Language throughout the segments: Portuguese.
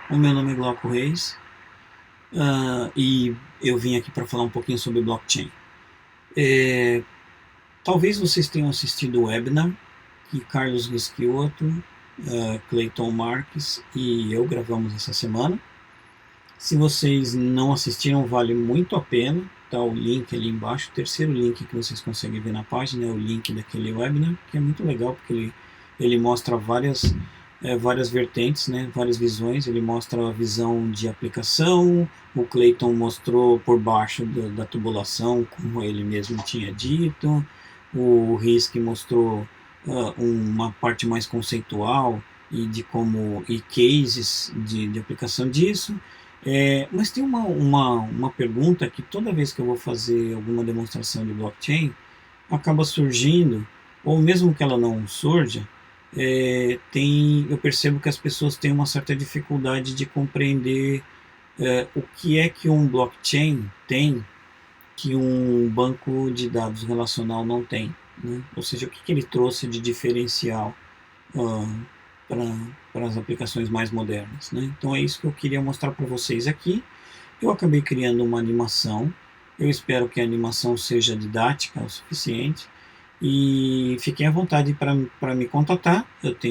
O meu nome é Glauco Reis e eu vim aqui para falar um pouquinho sobre blockchain. Talvez vocês tenham assistido o webinar que Carlos Rischiotto, Clayton Marques e eu gravamos essa semana. Se vocês não assistiram, vale muito a pena. Tá o link ali embaixo, o terceiro link que vocês conseguem ver na página é o link daquele webinar, que é muito legal porque ele mostra várias vertentes, né, várias visões. Ele mostra a visão de aplicação, o Clayton mostrou por baixo da tubulação, como ele mesmo tinha dito, o Risk mostrou uma parte mais conceitual e cases de aplicação disso. Mas tem uma pergunta que toda vez que eu vou fazer alguma demonstração de blockchain, acaba surgindo, ou mesmo que ela não surja, eu percebo que as pessoas têm uma certa dificuldade de compreender o que é que um blockchain tem que um banco de dados relacional não tem, né? Ou seja, o que ele trouxe de diferencial para as aplicações mais modernas, né? Então é isso que eu queria mostrar para vocês aqui. Eu acabei criando uma animação, eu espero que a animação seja didática o suficiente, e fiquem à vontade para me contatar.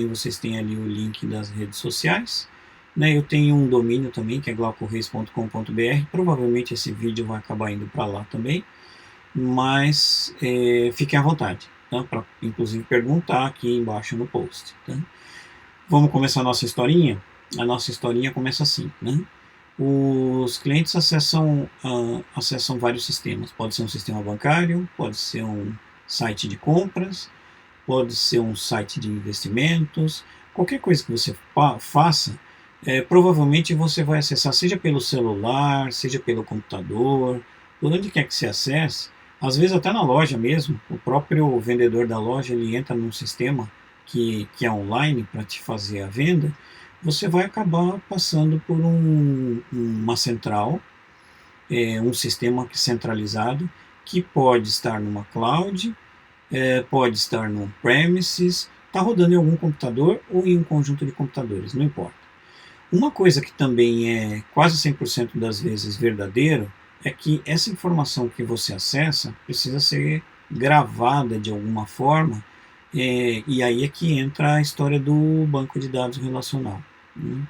Vocês têm ali o link das redes sociais, né? Eu tenho um domínio também, que é glaucorreis.com.br. Provavelmente esse vídeo vai acabar indo para lá também, mas fiquem à vontade, tá? Para inclusive perguntar aqui embaixo no post, tá? Vamos começar a nossa historinha? A nossa historinha começa assim, né? Os clientes acessam vários sistemas. Pode ser um sistema bancário, pode ser um site de compras, pode ser um site de investimentos, qualquer coisa que você faça, provavelmente você vai acessar, seja pelo celular, seja pelo computador, por onde quer que você acesse, às vezes até na loja mesmo, o próprio vendedor da loja ele entra num sistema que é online para te fazer a venda. Você vai acabar passando por uma central, um sistema centralizado, que pode estar numa cloud, pode estar no premises, está rodando em algum computador ou em um conjunto de computadores, não importa. Uma coisa que também é quase 100% das vezes verdadeiro é que essa informação que você acessa precisa ser gravada de alguma forma, e aí é que entra a história do banco de dados relacional, né?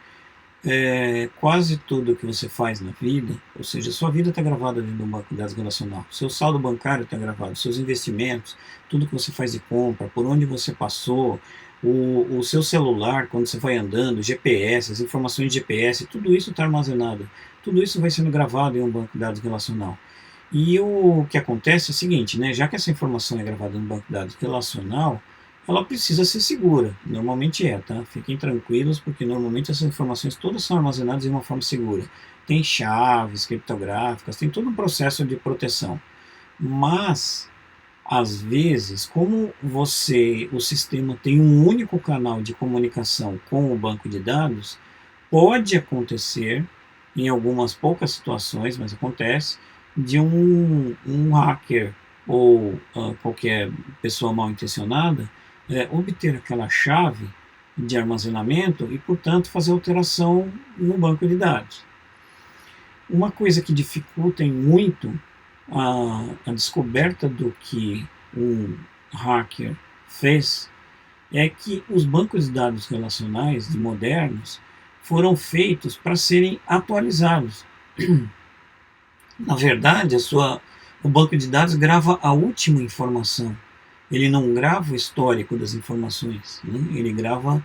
Quase tudo que você faz na vida, ou seja, sua vida está gravada dentro de um banco de dados relacional, seu saldo bancário está gravado, seus investimentos, tudo que você faz de compra, por onde você passou, o seu celular, quando você vai andando, GPS, as informações de GPS, tudo isso está armazenado, tudo isso vai sendo gravado em um banco de dados relacional. E o que acontece é o seguinte, né, já que essa informação é gravada em um banco de dados relacional, ela precisa ser segura, normalmente tá? Fiquem tranquilos, porque normalmente essas informações todas são armazenadas de uma forma segura. Tem chaves criptográficas, tem todo um processo de proteção. Mas, às vezes, como o sistema tem um único canal de comunicação com o banco de dados, pode acontecer, em algumas poucas situações, mas acontece, de um hacker ou qualquer pessoa mal intencionada obter aquela chave de armazenamento e, portanto, fazer alteração no banco de dados. Uma coisa que dificulta muito a descoberta do que um hacker fez é que os bancos de dados relacionais modernos foram feitos para serem atualizados. Na verdade, o banco de dados grava a última informação. Ele não grava o histórico das informações, né? Ele grava,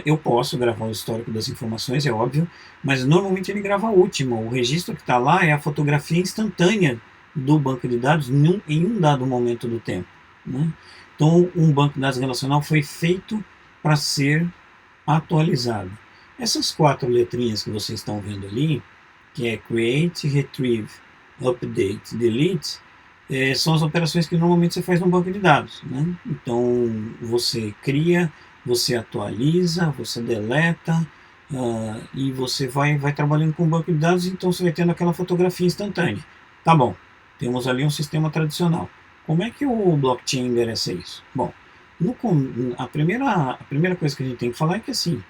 eu posso gravar o histórico das informações, é óbvio, mas normalmente ele grava a última. O registro que está lá é a fotografia instantânea do banco de dados em um dado momento do tempo, né? Então, um banco de dados relacional foi feito para ser atualizado. Essas 4 letrinhas que vocês estão vendo ali, que é Create, Retrieve, Update, Delete, são as operações que normalmente você faz no banco de dados, né? Então, você cria, você atualiza, você deleta, e você vai trabalhando com o banco de dados, então você vai tendo aquela fotografia instantânea. Tá bom, temos ali um sistema tradicional. Como é que o blockchain endereça isso? Bom, a primeira coisa que a gente tem que falar é que assim,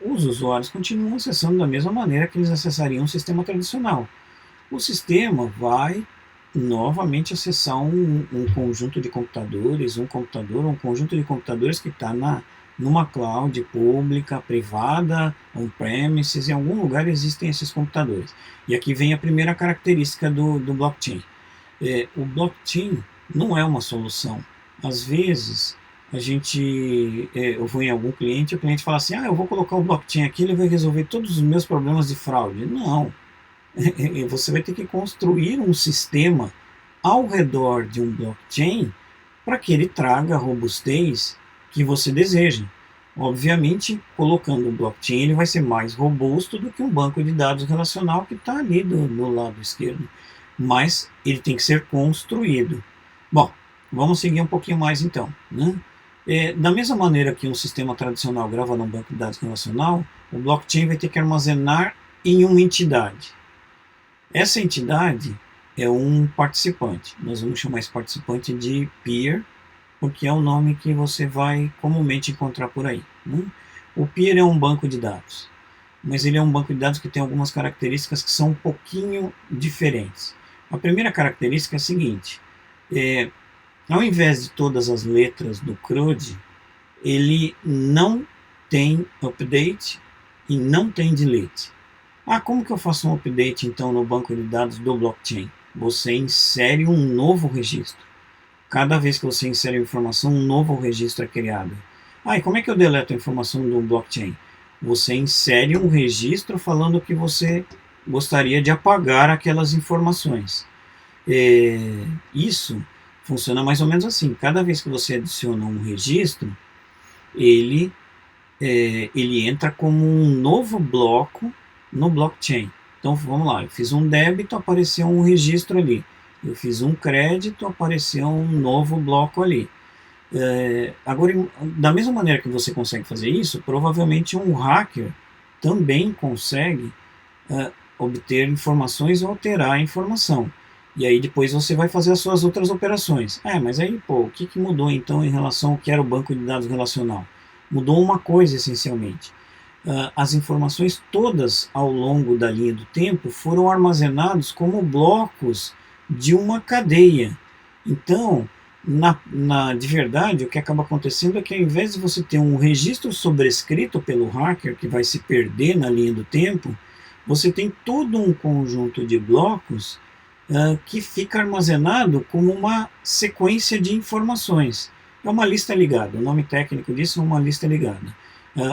os usuários continuam acessando da mesma maneira que eles acessariam um sistema tradicional. O sistema vai novamente acessar um conjunto de computadores, um computador, um conjunto de computadores que está numa cloud pública, privada, on-premises, em algum lugar existem esses computadores. E aqui vem a primeira característica do blockchain. O blockchain não é uma solução. Às vezes, eu vou em algum cliente e o cliente fala assim, eu vou colocar o blockchain aqui, ele vai resolver todos os meus problemas de fraude. Não. Você vai ter que construir um sistema ao redor de um blockchain para que ele traga a robustez que você deseja. Obviamente, colocando um blockchain, ele vai ser mais robusto do que um banco de dados relacional que está ali do lado esquerdo. Mas ele tem que ser construído. Bom, vamos seguir um pouquinho mais então, né? Da mesma maneira que um sistema tradicional grava num banco de dados relacional, o blockchain vai ter que armazenar em uma entidade. Essa entidade é um participante. Nós vamos chamar esse participante de peer, porque é o nome que você vai comumente encontrar por aí, né? O peer é um banco de dados, mas ele é um banco de dados que tem algumas características que são um pouquinho diferentes. A primeira característica é a seguinte: ao invés de todas as letras do CRUD, ele não tem update e não tem delete. Como que eu faço um update então no banco de dados do blockchain? Você insere um novo registro. Cada vez que você insere informação, um novo registro é criado. E como é que eu deleto a informação do blockchain? Você insere um registro falando que você gostaria de apagar aquelas informações. Isso funciona mais ou menos assim. Cada vez que você adiciona um registro, ele entra como um novo bloco no blockchain. Então vamos lá, eu fiz um débito, apareceu um registro ali. Eu fiz um crédito, apareceu um novo bloco ali. Agora, da mesma maneira que você consegue fazer isso, provavelmente um hacker também consegue obter informações ou alterar a informação. E aí depois você vai fazer as suas outras operações. Mas aí, o que mudou então em relação ao que era o banco de dados relacional? Mudou uma coisa essencialmente. As informações todas ao longo da linha do tempo foram armazenadas como blocos de uma cadeia. Então, de verdade, o que acaba acontecendo é que ao invés de você ter um registro sobrescrito pelo hacker que vai se perder na linha do tempo, você tem todo um conjunto de blocos que fica armazenado como uma sequência de informações. É uma lista ligada, o nome técnico disso é uma lista ligada,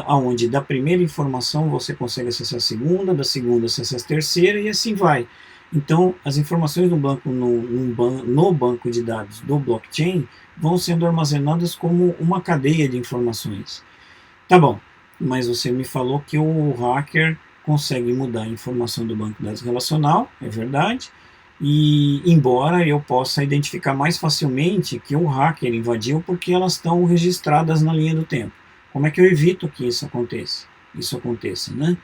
onde da primeira informação você consegue acessar a segunda, da segunda acessar a terceira e assim vai. Então, as informações no banco de dados do blockchain vão sendo armazenadas como uma cadeia de informações. Tá bom, mas você me falou que o hacker consegue mudar a informação do banco de dados relacional, é verdade, e embora eu possa identificar mais facilmente que o hacker invadiu porque elas estão registradas na linha do tempo. Como é que eu evito que isso aconteça, né?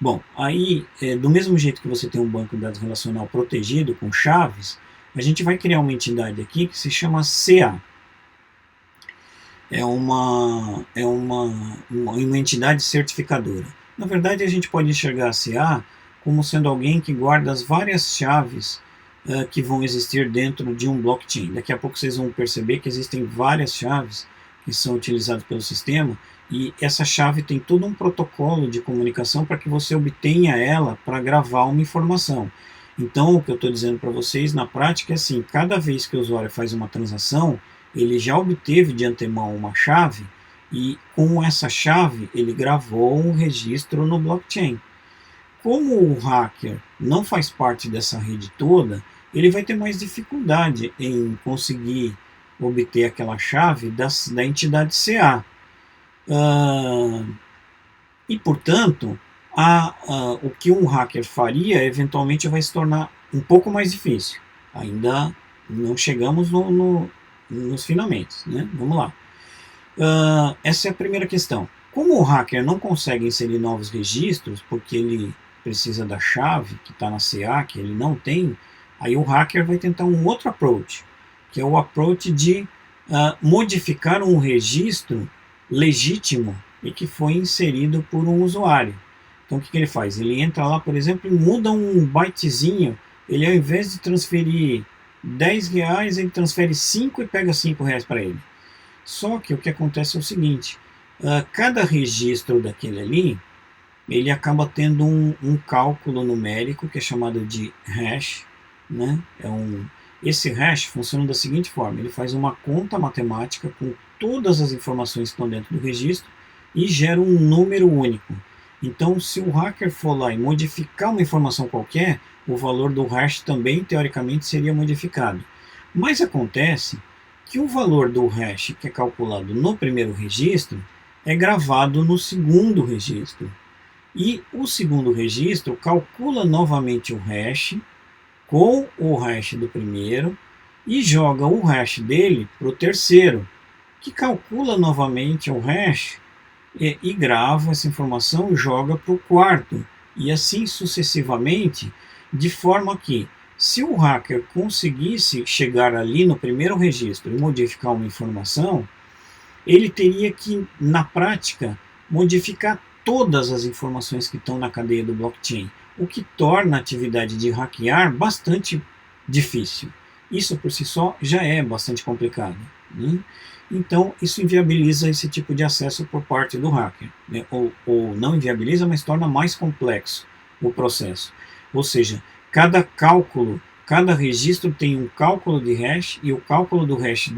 Bom, aí, do mesmo jeito que você tem um banco de dados relacional protegido com chaves, a gente vai criar uma entidade aqui que se chama CA. É uma entidade certificadora. Na verdade, a gente pode enxergar a CA como sendo alguém que guarda as várias chaves que vão existir dentro de um blockchain. Daqui a pouco vocês vão perceber que existem várias chaves que são utilizadas pelo sistema, e essa chave tem todo um protocolo de comunicação para que você obtenha ela para gravar uma informação. Então, o que eu estou dizendo para vocês na prática é assim: cada vez que o usuário faz uma transação, ele já obteve de antemão uma chave, e com essa chave ele gravou um registro no blockchain. Como o hacker não faz parte dessa rede toda, ele vai ter mais dificuldade em conseguir obter aquela chave da entidade CA. E, portanto, o que um hacker faria eventualmente vai se tornar um pouco mais difícil. Ainda não chegamos nos finalmente, né? Vamos lá. Essa é a primeira questão. Como o hacker não consegue inserir novos registros, porque ele precisa da chave que está na CA, que ele não tem, aí o hacker vai tentar um outro approach, que é o approach de modificar um registro legítimo e que foi inserido por um usuário. Então o que ele faz? Ele entra lá, por exemplo, e muda um bytezinho. Ele, ao invés de transferir R$ 10, ele transfere 5 e pega R$ 5 para ele. Só que o que acontece é o seguinte, cada registro daquele ali, ele acaba tendo um cálculo numérico que é chamado de hash, né? Esse hash funciona da seguinte forma, ele faz uma conta matemática com todas as informações que estão dentro do registro e gera um número único. Então, se o hacker for lá e modificar uma informação qualquer, o valor do hash também, teoricamente, seria modificado. Mas acontece que o valor do hash que é calculado no primeiro registro é gravado no segundo registro. E o segundo registro calcula novamente o hash com o hash do primeiro e joga o hash dele para o terceiro, que calcula novamente o hash e grava essa informação e joga para o quarto, e assim sucessivamente, de forma que, se o hacker conseguisse chegar ali no primeiro registro e modificar uma informação, ele teria que, na prática, modificar todas as informações que estão na cadeia do blockchain, o que torna a atividade de hackear bastante difícil. Isso por si só já é bastante complicado, né? Então, isso inviabiliza esse tipo de acesso por parte do hacker, né? Ou não inviabiliza, mas torna mais complexo o processo. Ou seja, cada registro tem um cálculo de hash, e o cálculo do hash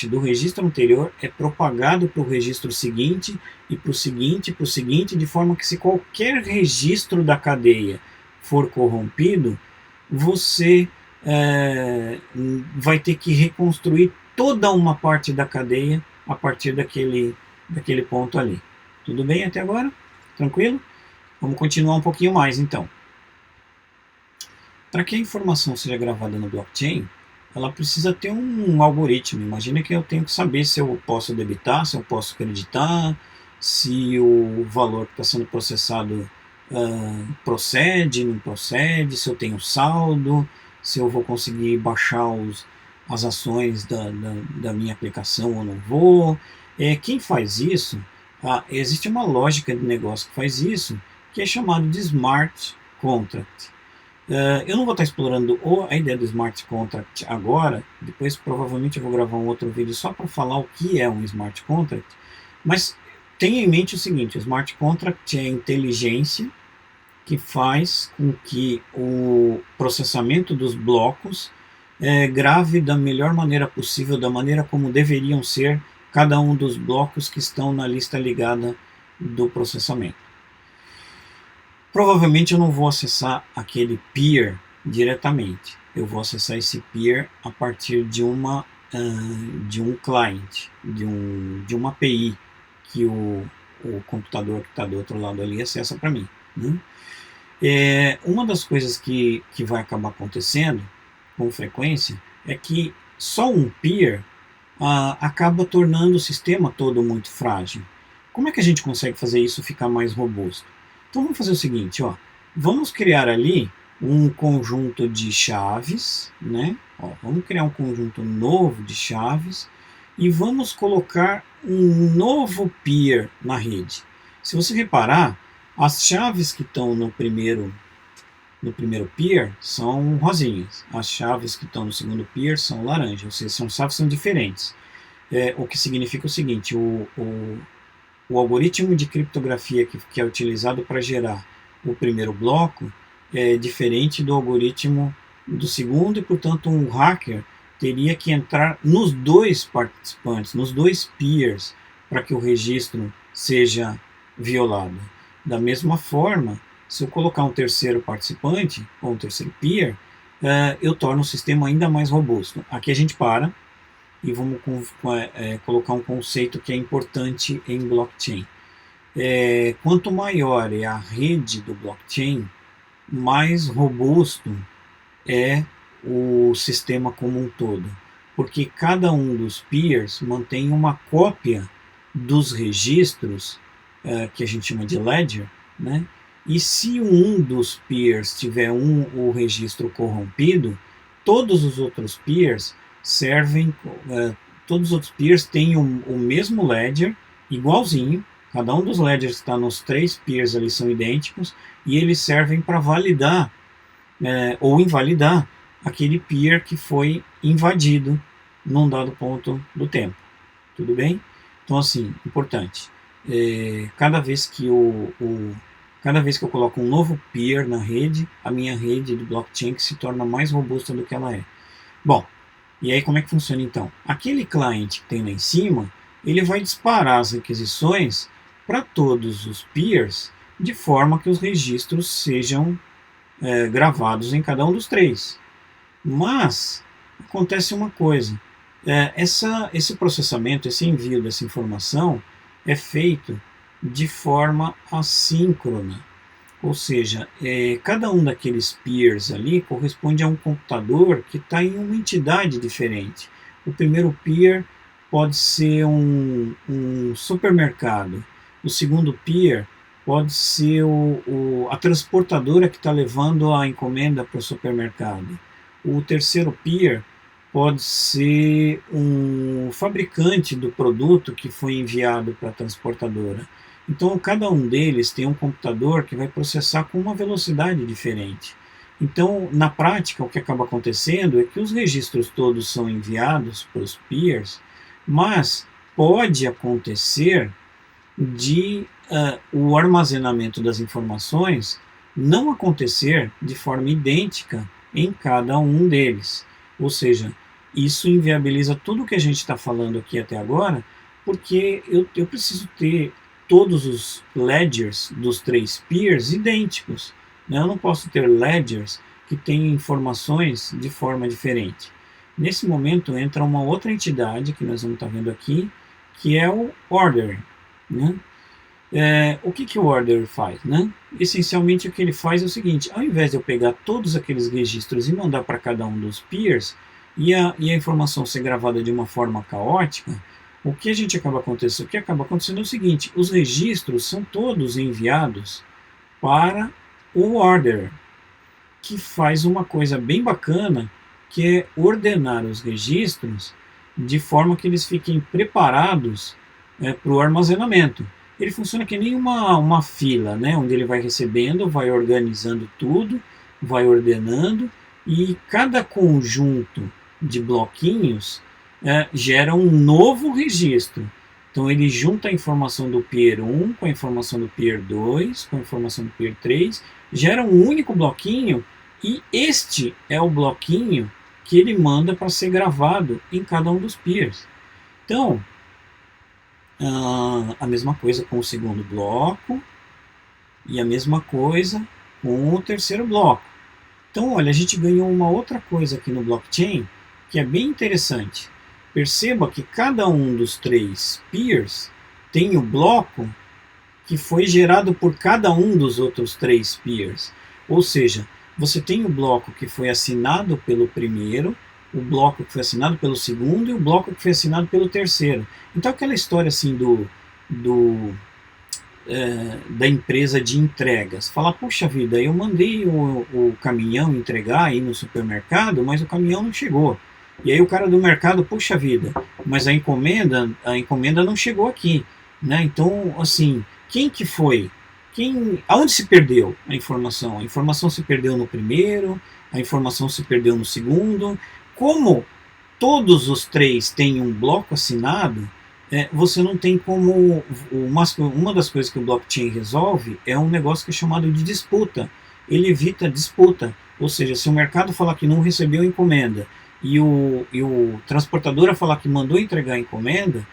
do registro anterior é propagado para o registro seguinte, e para o seguinte, de forma que, se qualquer registro da cadeia for corrompido, você vai ter que reconstruir toda uma parte da cadeia a partir daquele ponto ali. Tudo bem até agora? Tranquilo? Vamos continuar um pouquinho mais então. Para que a informação seja gravada no blockchain, ela precisa ter um algoritmo. Imagina que eu tenho que saber se eu posso debitar, se eu posso creditar, se o valor que está sendo processado procede, não procede, se eu tenho saldo, se eu vou conseguir baixar as ações da minha aplicação ou não vou. Quem faz isso, existe uma lógica de negócio que faz isso, que é chamado de Smart Contract. Eu não vou estar explorando a ideia do Smart Contract agora, depois provavelmente eu vou gravar um outro vídeo só para falar o que é um Smart Contract, mas tenha em mente o seguinte: o Smart Contract é a inteligência que faz com que o processamento dos blocos grave da melhor maneira possível, da maneira como deveriam ser cada um dos blocos que estão na lista ligada do processamento. Provavelmente eu não vou acessar aquele peer diretamente, eu vou acessar esse peer a partir de um client, de uma API que o computador que está do outro lado ali acessa para mim, né? Uma das coisas que vai acabar acontecendo com frequência é que só um peer acaba tornando o sistema todo muito frágil. Como é que a gente consegue fazer isso ficar mais robusto? Então vamos fazer o seguinte, vamos criar ali um conjunto de chaves, né? Vamos criar um conjunto novo de chaves e vamos colocar um novo peer na rede. Se você reparar, as chaves que estão no primeiro peer são rosinhas, as chaves que estão no segundo peer são laranja, ou seja, as chaves são diferentes. O que significa o seguinte: o algoritmo de criptografia que é utilizado para gerar o primeiro bloco é diferente do algoritmo do segundo, e portanto um hacker teria que entrar nos dois participantes, nos dois peers, para que o registro seja violado. Da mesma forma, se eu colocar um terceiro participante, ou um terceiro peer, eu torno o sistema ainda mais robusto. Aqui a gente para e vamos colocar um conceito que é importante em blockchain. Quanto maior é a rede do blockchain, mais robusto é o sistema como um todo, porque cada um dos peers mantém uma cópia dos registros que a gente chama de ledger, né? E se um dos peers tiver o registro corrompido, todos os outros peers todos os outros peers têm o mesmo ledger, igualzinho, Cada um dos ledgers que está nos 3 peers ali são idênticos e eles servem para validar ou invalidar aquele peer que foi invadido num dado ponto do tempo. Tudo bem? Então, assim, importante. Cada vez que eu coloco um novo peer na rede, a minha rede do blockchain se torna mais robusta do que ela é. Bom, e aí como é que funciona então? Aquele cliente que tem lá em cima, ele vai disparar as requisições para todos os peers, de forma que os registros sejam gravados em cada um dos 3. Mas acontece uma coisa, esse processamento, esse envio dessa informação é feito de forma assíncrona, ou seja, cada um daqueles peers ali corresponde a um computador que está em uma entidade diferente. O primeiro peer pode ser um supermercado, o segundo peer pode ser a transportadora que está levando a encomenda para o supermercado. O terceiro peer pode ser um fabricante do produto que foi enviado para a transportadora. Então, cada um deles tem um computador que vai processar com uma velocidade diferente. Então, na prática, o que acaba acontecendo é que os registros todos são enviados para os peers, mas pode acontecer de o armazenamento das informações não acontecer de forma idêntica em cada um deles. Ou seja, isso inviabiliza tudo o que a gente está falando aqui até agora, porque eu preciso ter todos os ledgers dos 3 peers idênticos. Né? Eu não posso ter ledgers que têm informações de forma diferente. Nesse momento entra uma outra entidade que nós vamos estar vendo aqui, que é o ordering. Né? O que o order faz? Né? Essencialmente o que ele faz é o seguinte: ao invés de eu pegar todos aqueles registros e mandar para cada um dos peers e a informação ser gravada de uma forma caótica, o que acaba acontecendo é o seguinte: os registros são todos enviados para o order, que faz uma coisa bem bacana, que é ordenar os registros de forma que eles fiquem preparados para o armazenamento. Ele funciona que nem uma fila, né, onde ele vai recebendo, vai organizando tudo, vai ordenando, e cada conjunto de bloquinhos gera um novo registro. Então ele junta a informação do peer 1 com a informação do peer 2, com a informação do peer 3, gera um único bloquinho, e este é o bloquinho que ele manda para ser gravado em cada um dos peers. Então, a mesma coisa com o segundo bloco e a mesma coisa com o terceiro bloco. Então, olha, a gente ganhou uma outra coisa aqui no blockchain que é bem interessante. Perceba que cada um dos 3 peers tem o bloco que foi gerado por cada um dos outros 3 peers. Ou seja, você tem o bloco que foi assinado pelo primeiro, o bloco que foi assinado pelo segundo e o bloco que foi assinado pelo terceiro. Então aquela história assim da empresa de entregas, falar, puxa vida, eu mandei o caminhão entregar aí no supermercado, mas o caminhão não chegou. E aí o cara do mercado, puxa vida, mas a encomenda não chegou aqui. Né? Então, assim, quem que foi? Aonde se perdeu a informação? A informação se perdeu no primeiro, a informação se perdeu no segundo. Como todos os 3 têm um bloco assinado, você não tem como... Uma das coisas que o blockchain resolve é um negócio que é chamado de disputa. Ele evita disputa. Ou seja, se o mercado falar que não recebeu a encomenda e o transportadora falar que mandou entregar a encomenda,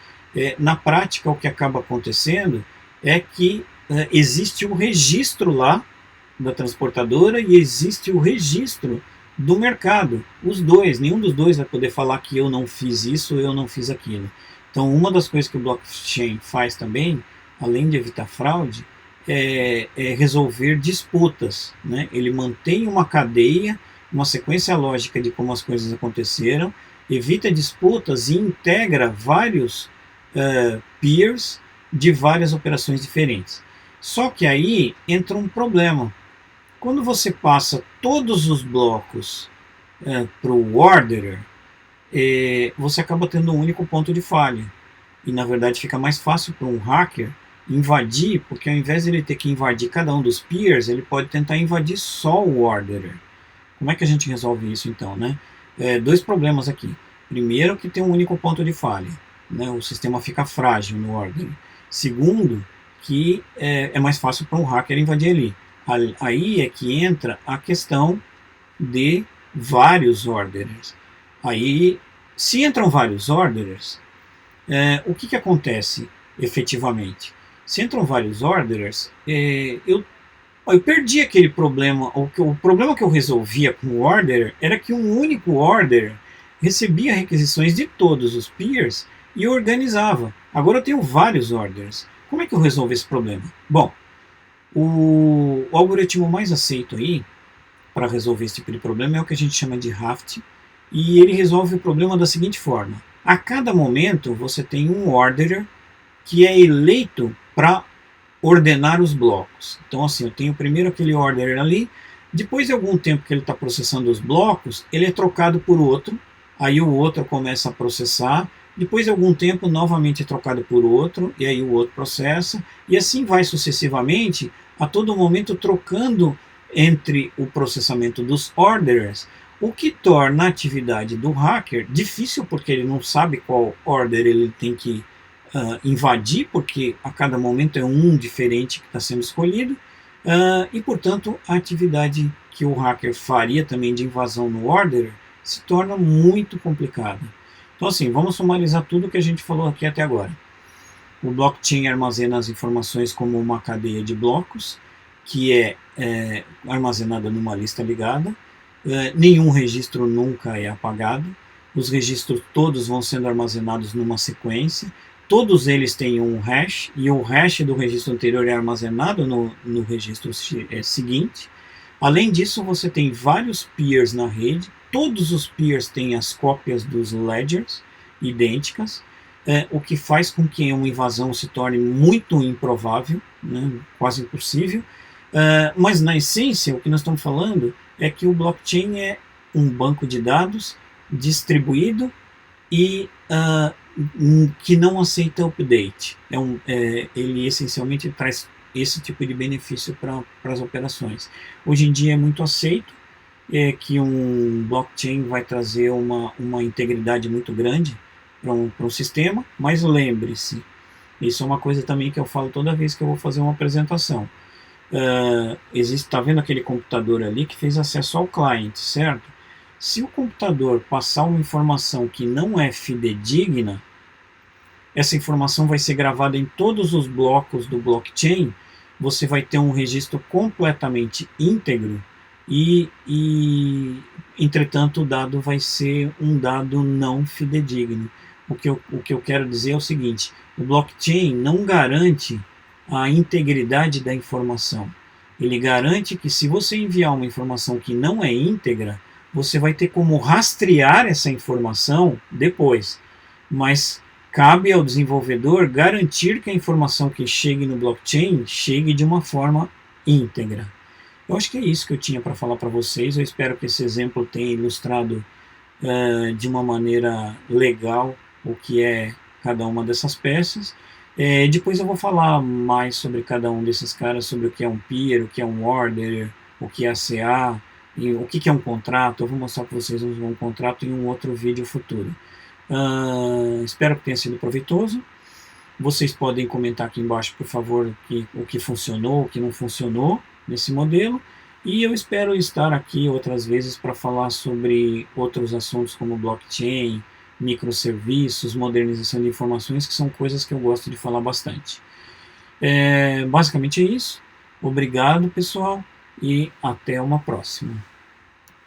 na prática o que acaba acontecendo é que existe o registro lá da transportadora e existe o registro do mercado. Os dois, nenhum dos dois vai poder falar que eu não fiz isso, eu não fiz aquilo. Então, uma das coisas que o blockchain faz também, além de evitar fraude, é resolver disputas. Né? Ele mantém uma cadeia, uma sequência lógica de como as coisas aconteceram, evita disputas e integra vários peers de várias operações diferentes. Só que aí entra um problema. Quando você passa todos os blocos para o orderer, você acaba tendo um único ponto de falha. E na verdade fica mais fácil para um hacker invadir, porque ao invés de ele ter que invadir cada um dos peers, ele pode tentar invadir só o orderer. Como é que a gente resolve isso então, né? Dois problemas aqui. Primeiro, que tem um único ponto de falha, né? O sistema fica frágil no orderer. Segundo, que é mais fácil para um hacker invadir ali. Aí é que entra a questão de vários orderers. Aí, se entram vários orderers, o que acontece efetivamente? Se entram vários orderers, eu perdi aquele problema. O problema que eu resolvia com o orderer era que um único orderer recebia requisições de todos os peers e organizava. Agora eu tenho vários orders. Como é que eu resolvo esse problema? Bom, o algoritmo mais aceito aí para resolver esse tipo de problema é o que a gente chama de Raft, e ele resolve o problema da seguinte forma: a cada momento você tem um orderer que é eleito para ordenar os blocos. Então, assim, eu tenho primeiro aquele orderer ali, depois de algum tempo que ele está processando os blocos, ele é trocado por outro, aí o outro começa a processar, depois de algum tempo novamente é trocado por outro, e aí o outro processa, e assim vai sucessivamente, a todo momento trocando entre o processamento dos orderers, o que torna a atividade do hacker difícil, porque ele não sabe qual order ele tem que invadir, porque a cada momento é um diferente que está sendo escolhido, e portanto a atividade que o hacker faria também de invasão no orderer se torna muito complicada. Então, assim, vamos sumarizar tudo que a gente falou aqui até agora. O blockchain armazena as informações como uma cadeia de blocos, que é armazenada numa lista ligada. Nenhum registro nunca é apagado. Os registros todos vão sendo armazenados numa sequência. Todos eles têm um hash, e o hash do registro anterior é armazenado no registro seguinte. Além disso, você tem vários peers na rede. Todos os peers têm as cópias dos ledgers idênticas, o que faz com que uma invasão se torne muito improvável, né, quase impossível. Mas na essência, o que nós estamos falando é que o blockchain é um banco de dados distribuído e que não aceita update. Ele essencialmente traz esse tipo de benefício para as operações. Hoje em dia é muito aceito, que um blockchain vai trazer uma integridade muito grande para um sistema, mas lembre-se, isso é uma coisa também que eu falo toda vez que eu vou fazer uma apresentação. Está vendo aquele computador ali que fez acesso ao cliente, certo? Se o computador passar uma informação que não é fidedigna, essa informação vai ser gravada em todos os blocos do blockchain, você vai ter um registro completamente íntegro e entretanto, o dado vai ser um dado não fidedigno. O que eu quero dizer é o seguinte: o blockchain não garante a integridade da informação. Ele garante que, se você enviar uma informação que não é íntegra, você vai ter como rastrear essa informação depois. Mas cabe ao desenvolvedor garantir que a informação que chegue no blockchain chegue de uma forma íntegra. Eu acho que é isso que eu tinha para falar para vocês. Eu espero que esse exemplo tenha ilustrado de uma maneira legal o que é cada uma dessas peças. Depois eu vou falar mais sobre cada um desses caras, sobre o que é um peer, o que é um order, o que é CA, e o que é um contrato. Eu vou mostrar para vocês um contrato em um outro vídeo futuro. Espero que tenha sido proveitoso. Vocês podem comentar aqui embaixo, por favor, o que funcionou, o que não funcionou nesse modelo. E eu espero estar aqui outras vezes para falar sobre outros assuntos como blockchain, microserviços, modernização de informações, que são coisas que eu gosto de falar bastante. Basicamente é isso. Obrigado, pessoal, e até uma próxima.